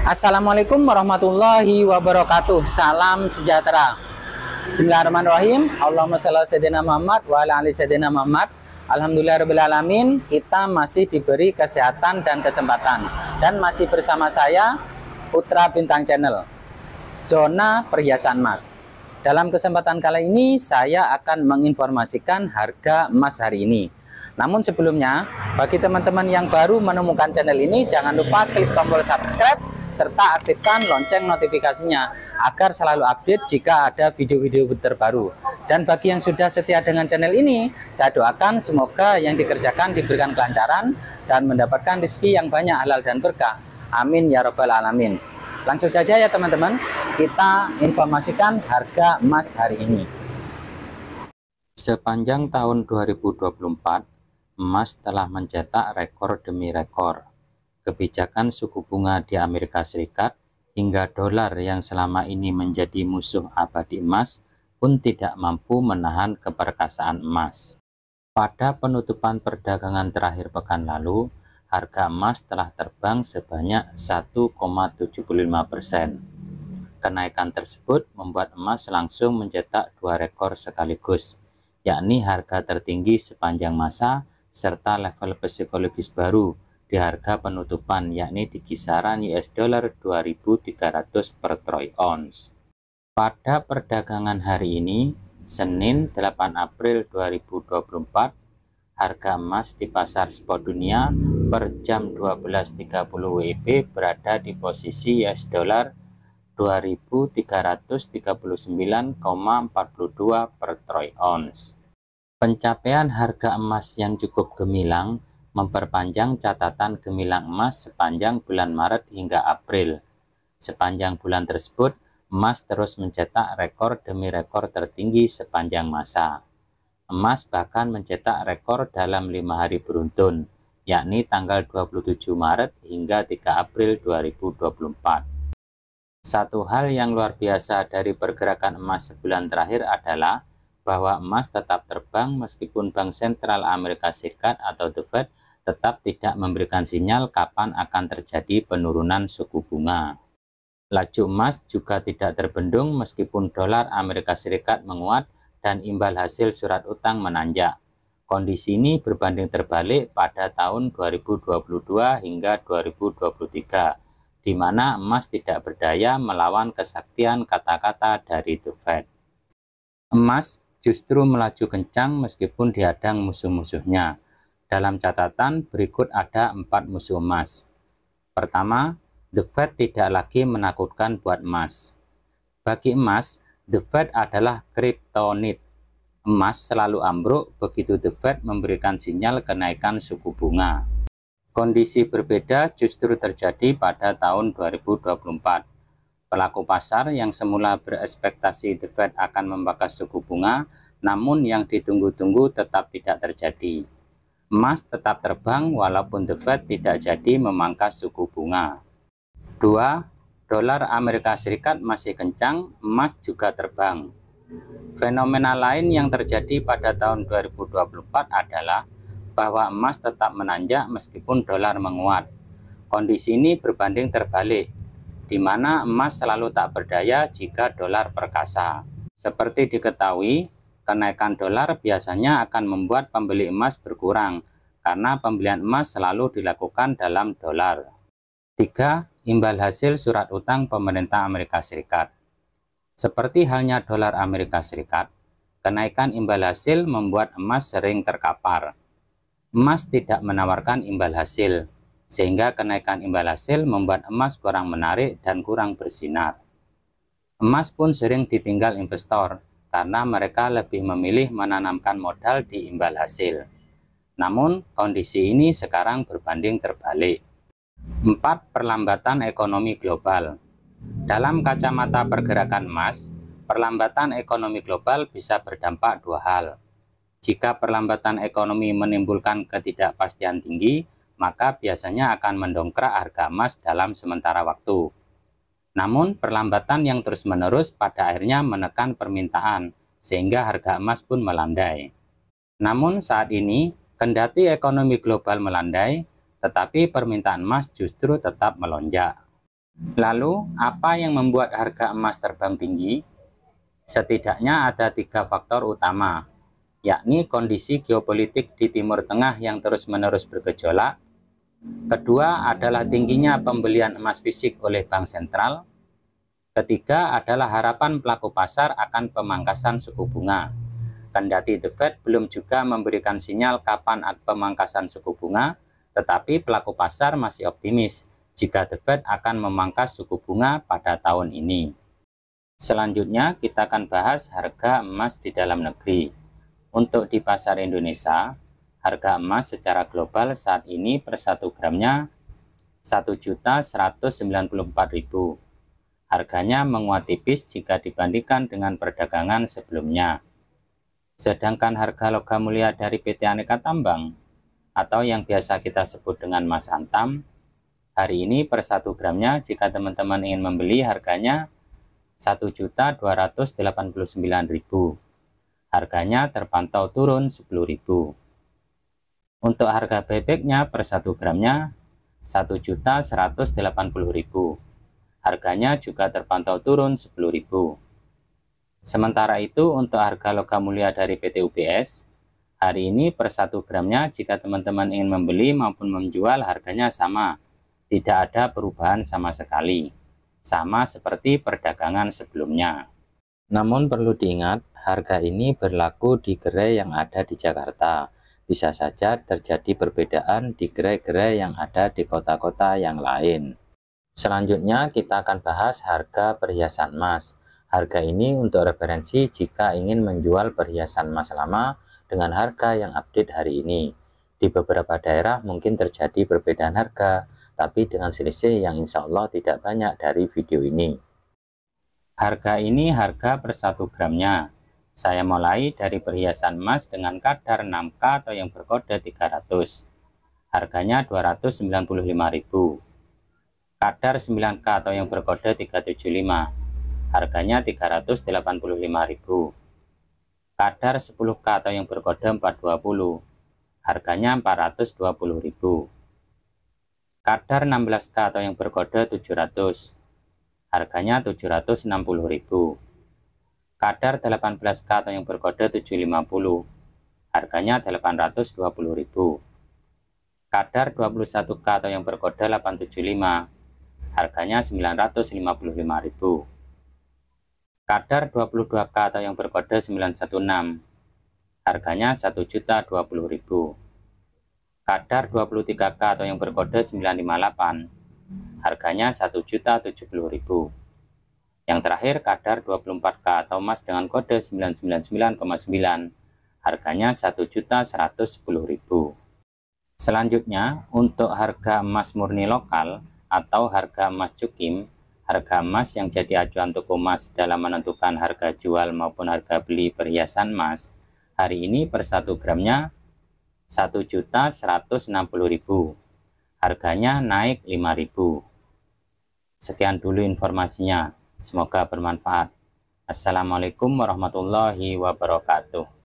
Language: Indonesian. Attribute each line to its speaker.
Speaker 1: Assalamualaikum warahmatullahi wabarakatuh. Salam sejahtera. Bismillahirrahmanirrahim. Allahumma shalli ala sayyidina Muhammad wa ala ali sayyidina Muhammad. Alhamdulillahirabbil alamin. Kita masih diberi kesehatan dan kesempatan, dan masih bersama saya Putra Bintang Channel, Zona Perhiasan Emas. Dalam kesempatan kali ini saya akan menginformasikan harga emas hari ini. Namun sebelumnya, bagi teman-teman yang baru menemukan channel ini, jangan lupa klik tombol subscribe serta aktifkan lonceng notifikasinya agar selalu update jika ada video-video terbaru. Dan bagi yang sudah setia dengan channel ini, saya doakan semoga yang dikerjakan diberikan kelancaran dan mendapatkan rezeki yang banyak, halal dan berkah. Amin ya robbal alamin. Langsung saja ya teman-teman, kita informasikan harga emas hari ini. Sepanjang tahun 2024, emas telah mencetak rekor demi rekor. Kebijakan suku bunga di Amerika Serikat hingga dolar yang selama ini menjadi musuh abadi emas pun tidak mampu menahan keperkasaan emas. Pada penutupan perdagangan terakhir pekan lalu, harga emas telah terbang sebanyak 1,75%. Kenaikan tersebut membuat emas langsung mencetak dua rekor sekaligus, yakni harga tertinggi sepanjang masa serta level psikologis baru di harga penutupan, yakni di kisaran US dollar 2.300 per troy ounce. Pada perdagangan hari ini, Senin 8 April 2024, harga emas di pasar spot dunia per jam 12.30 WIB berada di posisi US dollar 2.339,42 per troy ounce. Pencapaian harga emas yang cukup gemilang memperpanjang catatan gemilang emas sepanjang bulan Maret hingga April. Sepanjang bulan tersebut, emas terus mencetak rekor demi rekor tertinggi sepanjang masa. Emas bahkan mencetak rekor dalam 5 hari beruntun, yakni tanggal 27 Maret hingga 3 April 2024. Satu hal yang luar biasa dari pergerakan emas sebulan terakhir adalah bahwa emas tetap terbang meskipun Bank Sentral Amerika Serikat atau The Fed tetap tidak memberikan sinyal kapan akan terjadi penurunan suku bunga. Laju emas juga tidak terbendung meskipun dolar Amerika Serikat menguat dan imbal hasil surat utang menanjak. Kondisi ini berbanding terbalik pada tahun 2022 hingga 2023, di mana emas tidak berdaya melawan kesaktian kata-kata dari The Fed. Emas justru melaju kencang meskipun dihadang musuh-musuhnya. Dalam catatan berikut ada 4 musuh emas. Pertama, The Fed tidak lagi menakutkan buat emas. Bagi emas, The Fed adalah kryptonit. Emas selalu ambruk begitu The Fed memberikan sinyal kenaikan suku bunga. Kondisi berbeda justru terjadi pada tahun 2024. Pelaku pasar yang semula berekspektasi The Fed akan membangkit suku bunga, namun yang ditunggu-tunggu tetap tidak terjadi. Emas tetap terbang walaupun The Fed tidak jadi memangkas suku bunga. 2. Dolar Amerika Serikat masih kencang, emas juga terbang. Fenomena lain yang terjadi pada tahun 2024 adalah bahwa emas tetap menanjak meskipun dolar menguat. Kondisi ini berbanding terbalik, di mana emas selalu tak berdaya jika dolar perkasa. Seperti diketahui, kenaikan dolar biasanya akan membuat pembeli emas berkurang, karena pembelian emas selalu dilakukan dalam dolar. 3. Imbal hasil surat utang pemerintah Amerika Serikat. Seperti halnya dolar Amerika Serikat, kenaikan imbal hasil membuat emas sering terkapar. Emas tidak menawarkan imbal hasil, sehingga kenaikan imbal hasil membuat emas kurang menarik dan kurang bersinar. Emas pun sering ditinggal investor karena mereka lebih memilih menanamkan modal di imbal hasil. Namun, kondisi ini sekarang berbanding terbalik. 4. Perlambatan ekonomi global. Dalam kacamata pergerakan emas, perlambatan ekonomi global bisa berdampak dua hal. Jika perlambatan ekonomi menimbulkan ketidakpastian tinggi, maka biasanya akan mendongkrak harga emas dalam sementara waktu. Namun, perlambatan yang terus-menerus pada akhirnya menekan permintaan, sehingga harga emas pun melandai. Namun saat ini, kendati ekonomi global melandai, tetapi permintaan emas justru tetap melonjak. Lalu, apa yang membuat harga emas terbang tinggi? Setidaknya ada 3 faktor utama, yakni kondisi geopolitik di Timur Tengah yang terus-menerus bergejolak. Kedua adalah tingginya pembelian emas fisik oleh bank sentral. Ketiga adalah harapan pelaku pasar akan pemangkasan suku bunga. Kendati The Fed belum juga memberikan sinyal kapan pemangkasan suku bunga, tetapi pelaku pasar masih optimis jika The Fed akan memangkas suku bunga pada tahun ini. Selanjutnya kita akan bahas harga emas di dalam negeri. Untuk di pasar Indonesia, harga emas secara global saat ini per 1 gramnya 1.194.000. Harganya menguat tipis jika dibandingkan dengan perdagangan sebelumnya. Sedangkan harga logam mulia dari PT Aneka Tambang atau yang biasa kita sebut dengan emas antam, hari ini per 1 gramnya jika teman-teman ingin membeli harganya 1.289.000. Harganya terpantau turun 10.000. Untuk harga bebeknya per 1 gramnya 1.180.000. Harganya juga terpantau turun 10.000. Sementara itu untuk harga logam mulia dari PT UBS, hari ini per 1 gramnya jika teman-teman ingin membeli maupun menjual harganya sama. Tidak ada perubahan sama sekali, sama seperti perdagangan sebelumnya. Namun perlu diingat, harga ini berlaku di gerai yang ada di Jakarta. Bisa saja terjadi perbedaan di gerai-gerai yang ada di kota-kota yang lain. Selanjutnya kita akan bahas harga perhiasan emas. Harga ini untuk referensi jika ingin menjual perhiasan emas lama dengan harga yang update hari ini. Di beberapa daerah mungkin terjadi perbedaan harga, tapi dengan selisih yang insya Allah tidak banyak dari video ini. Harga ini harga per 1 gramnya. Saya mulai dari perhiasan emas dengan kadar 6K atau yang berkode 300. Harganya 295.000. Kadar 9K atau yang berkode 375. Harganya 385.000. Kadar 10K atau yang berkode 420. Harganya 420.000. Kadar 16K atau yang berkode 700. Harganya 760.000. Kadar 18K atau yang berkode 750. Harganya 820.000. Kadar 21K atau yang berkode 875. Harganya 955.000. Kadar 22K atau yang berkode 916. Harganya 1.020.000. Kadar 23K atau yang berkode 958. Harganya 1.070.000. Yang terakhir kadar 24K atau emas dengan kode 999,9. Harganya 1.110.000. Selanjutnya untuk harga emas murni lokal atau harga emas cukim, harga emas yang jadi acuan toko emas dalam menentukan harga jual maupun harga beli perhiasan emas, hari ini per 1 gramnya 1.160.000. Harganya naik 5.000. Sekian dulu informasinya. Semoga bermanfaat. Assalamualaikum warahmatullahi wabarakatuh.